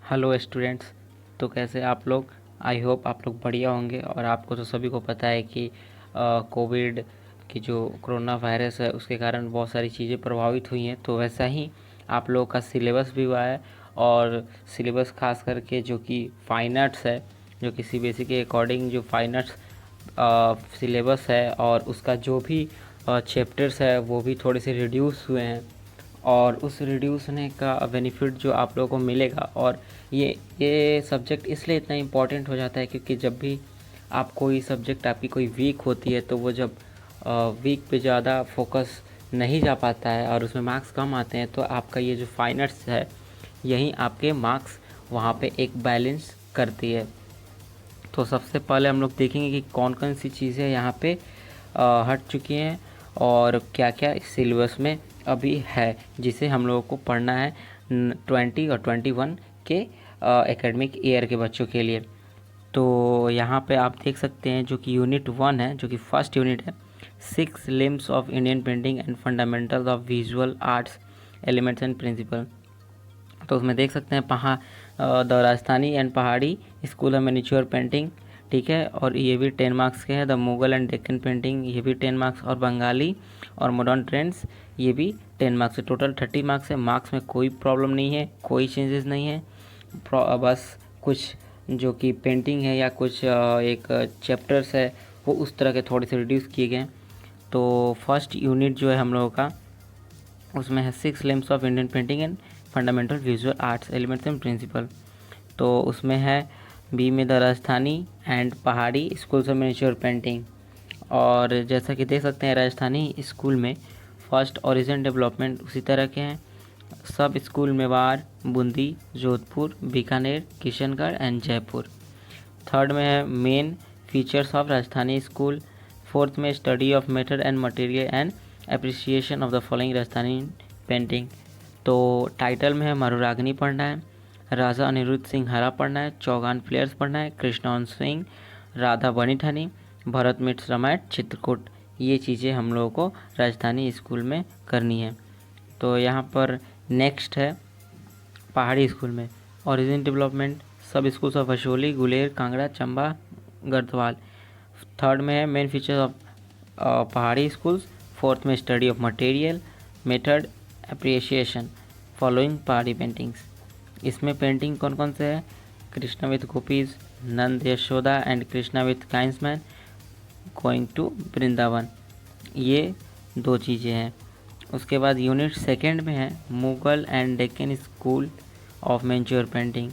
Hello students. तो कैसे आप लोग? आई होप आप लोग बढ़िया होंगे। और आपको तो सभी को पता है कि कोविड की जो कोरोना वायरस है उसके कारण बहुत सारी चीज़ें प्रभावित हुई हैं। तो वैसा ही आप लोगों का सिलेबस भी हुआ है। और सिलेबस खास करके जो कि फाइन आर्ट्स है, जो कि सीबीएसई के अकॉर्डिंग जो फाइन आर्ट्स सिलेबस है और उसका जो भी चैप्टर्स है वो भी थोड़े से रिड्यूस हुए हैं। और उस रिड्यूस होने का बेनिफिट जो आप लोगों को मिलेगा। और ये सब्जेक्ट इसलिए इतना इम्पोर्टेंट हो जाता है क्योंकि जब भी आप कोई सब्जेक्ट आपकी कोई वीक होती है तो वो जब वीक पे ज़्यादा फोकस नहीं जा पाता है और उसमें मार्क्स कम आते हैं तो आपका ये जो फाइन आर्ट्स है यहीं आपके मार्क्स वहाँ पे एक बैलेंस करती है। तो सबसे पहले हम लोग देखेंगे कि कौन कौन सी चीज़ें यहाँ पे हट चुकी हैं और क्या क्या इस सिलेबस में अभी है जिसे हम लोगों को पढ़ना है 20 और 21 के एकेडमिक ईयर के बच्चों के लिए। तो यहाँ पे आप देख सकते हैं जो कि यूनिट 1 है, जो कि फर्स्ट यूनिट है, 6 limbs of Indian painting and fundamentals of visual arts elements and principle. तो उसमें देख सकते हैं the Rajasthani and Pahari school of miniature painting, ठीक है। और ये भी 10 मार्क्स के हैं। The Mughal and Deccan painting, ये भी 10 मार्क्स। और बंगाली और मॉडर्न ट्रेंड्स, ये भी 10 मार्क्स है। टोटल 30 मार्क्स है। मार्क्स में कोई प्रॉब्लम नहीं है, कोई चेंजेस नहीं है। बस कुछ जो कि पेंटिंग है या कुछ एक चैप्टर्स है वो उस तरह के थोड़े से रिड्यूस किए गए हैं। तो फर्स्ट यूनिट जो है हम लोगों का उसमें है 6 limbs of Indian painting and fundamental visual arts elements and principle. तो उसमें है बी में the Rajasthani and Pahari schools of miniature painting. और जैसा कि देख सकते हैं राजस्थानी स्कूल में फर्स्ट ओरिजिन डेवलपमेंट उसी तरह के हैं। Sub school Mewar, Bundi, Jodhpur, Bikaner, Kishangarh and Jaipur. Third में है main features of Rajasthani school. Fourth में study of method and material and appreciation of the following Rajasthani painting. तो टाइटल में है मरुरागनी पढ़ना है, राजा अनिरुद्ध सिंह हरा पढ़ना है, चौगान फ्लेयर्स पढ़ना है, कृष्णवन सिंह, राधा बनीठानी, भरत मिट्स रामायण, चित्रकूट। ये चीज़ें हम लोगों को राजस्थानी स्कूल में करनी है। तो यहाँ पर नेक्स्ट है पहाड़ी स्कूल में origin development, sub schools of Basohli, Guler, Kangra, Chamba, Garhwal. Third में है main features of Pahari schools. Fourth में study of material, method, appreciation following Pahari paintings. इसमें पेंटिंग कौन कौन से है? Krishna with gopis, Nand Yashoda and Krishna with kinsmen going to Vrindavan, ये दो चीज़ें हैं। उसके बाद यूनिट सेकंड में है Mughal and Deccan school of miniature painting.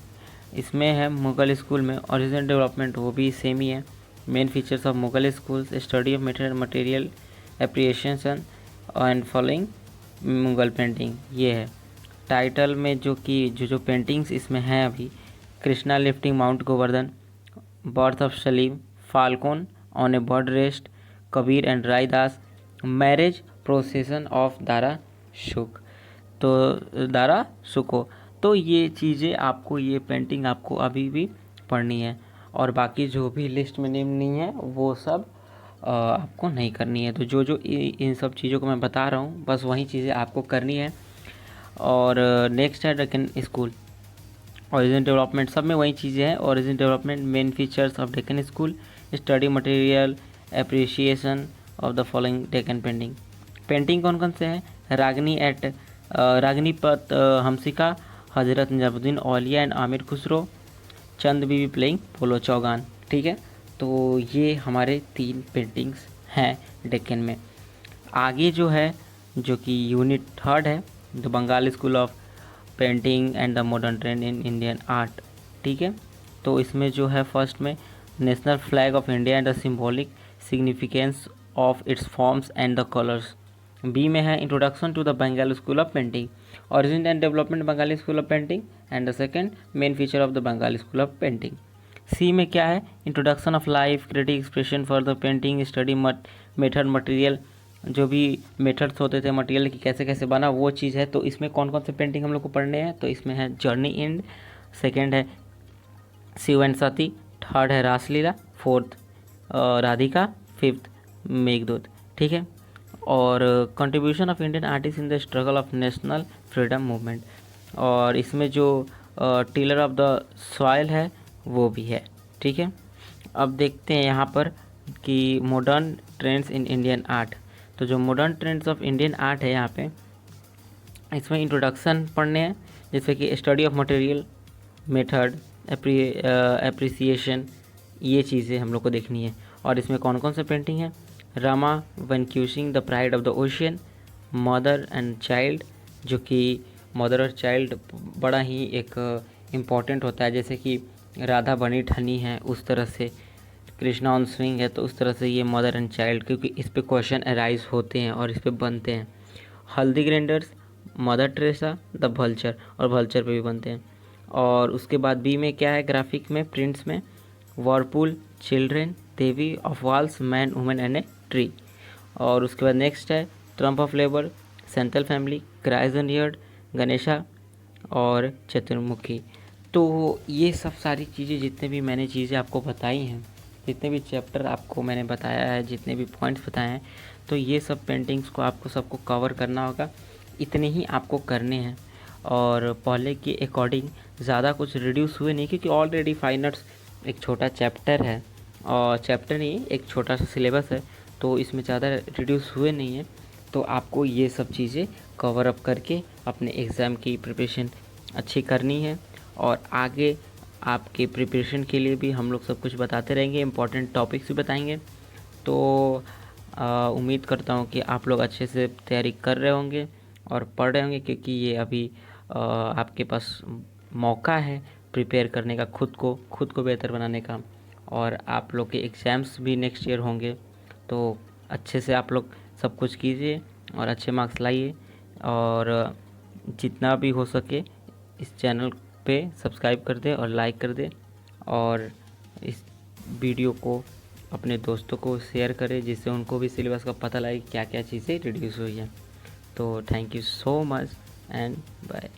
इसमें है मुगल स्कूल में ओरिजिनल डेवलपमेंट, वो भी सेम ही है। Main features of Mughal schools, study of material, appreciation and following Mughal painting, ये है। टाइटल में जो कि जो पेंटिंग्स इसमें हैं अभी, Krishna lifting mount Govardhan, birth of Salim, falcon on a bird rest, Kabir and Raidas, marriage procession of Dara Shikoh, तो दारा सुको। तो ये चीज़ें आपको, ये पेंटिंग आपको अभी भी पढ़नी है। और बाकी जो भी लिस्ट में नेम नहीं है वो सब आपको नहीं करनी है। तो जो जो इन सब चीज़ों को मैं बता रहा हूँ बस वही चीज़ें आपको करनी है। और नेक्स्ट है डेक्कन स्कूल ओरिजिन डेवलपमेंट, सब में वही चीज़ें हैं। Origin development, main features of Deccan school, study material, appreciation of the following Deccan painting. Painting कौन कौन से हैं? रागनी एट रागनी पत हमसिका, Hazrat Nizamuddin Auliya and Amir Khusro, Chand Bibi playing polo चौगान, ठीक है। तो ये हमारे 3 पेंटिंग्स हैं डेक्कन में। आगे जो है जो कि यूनिट थर्ड है the Bengal school of painting and the modern trend in Indian art, ठीक है। तो इसमें जो है फर्स्ट में national flag of India and the symbolic significance of its forms and the colours. B में है introduction to the Bengal school of painting, origin and development Bengali school of painting and the second main feature of the Bengali school of painting. सी में क्या है? Introduction of life, creative expression for the painting, study method, material, जो भी methods होते थे material की कैसे कैसे बना वो चीज़ है। तो इसमें कौन कौन से पेंटिंग हम लोग को पढ़ने हैं? तो इसमें है जर्नी इंड, सेकंड है शिव एंड सती, थर्ड है रासलीला, फोर्थ राधिका, फिफ्थ मेघदूत, ठीक है। और contribution of Indian artist in the struggle of national freedom movement, और इसमें जो टिलर ऑफ द सॉइल है वो भी है। ठीक है, अब देखते हैं यहाँ पर कि modern trends in Indian art. तो जो modern trends of Indian art है यहाँ पे, इसमें इंट्रोडक्शन पढ़ने हैं, जैसे कि study of material, method, appreciation, ये चीज़ें हम लोग को देखनी है। और इसमें कौन कौन से पेंटिंग है? Rama vanquishing the pride of the ocean, mother and child, जो कि मदर और चाइल्ड बड़ा ही एक इम्पॉर्टेंट होता है, जैसे कि राधा बनी ठनी है उस तरह से, कृष्णा ऑन स्विंग है तो उस तरह से ये मदर एंड चाइल्ड, क्योंकि इस पे क्वेश्चन अराइज होते हैं और इस पे बनते हैं। हल्दी grinders, mother Teresa, the vulture, और वल्चर पे भी बनते हैं। और उसके बाद बी में क्या है, ग्राफिक में, प्रिंट्स में, whirlpool, children, Devi of walls, man women and a tree. और उसके बाद नेक्स्ट है triumph of labour, central family, cries and yard, Ganesha और चतुर्मुखी। तो ये सब सारी चीज़ें, जितने भी मैंने चीज़ें आपको बताई हैं, जितने भी चैप्टर आपको मैंने बताया है, जितने भी पॉइंट्स बताए हैं, तो ये सब पेंटिंग्स को आपको सबको कवर करना होगा। इतने ही आपको करने हैं और पहले के अकॉर्डिंग ज़्यादा कुछ रिड्यूस हुए नहीं, क्योंकि ऑलरेडी फाइन आर्ट्स एक छोटा चैप्टर है, और चैप्टर नहीं, एक छोटा सा सिलेबस है, तो इसमें ज़्यादा रिड्यूस हुए नहीं है। तो आपको ये सब चीज़ें कवर अप करके अपने एग्ज़ाम की प्रिपरेशन अच्छी करनी है। और आगे आपके प्रिपरेशन के लिए भी हम लोग सब कुछ बताते रहेंगे, इम्पॉर्टेंट टॉपिक्स भी बताएंगे। तो उम्मीद करता हूँ कि आप लोग अच्छे से तैयारी कर रहे होंगे और पढ़ रहे होंगे, क्योंकि ये अभी आपके पास मौका है प्रिपेयर करने का, खुद को बेहतर बनाने का। और आप लोग के एग्ज़ाम्स भी नेक्स्ट ईयर होंगे, तो अच्छे से आप लोग सब कुछ कीजिए और अच्छे मार्क्स लाइए। और जितना भी हो सके इस चैनल पे सब्सक्राइब कर दे और लाइक कर दे, और इस वीडियो को अपने दोस्तों को शेयर करें, जिससे उनको भी सिलेबस का पता लगे क्या क्या चीज़ें रिड्यूस हुई है। तो thank you so much and bye.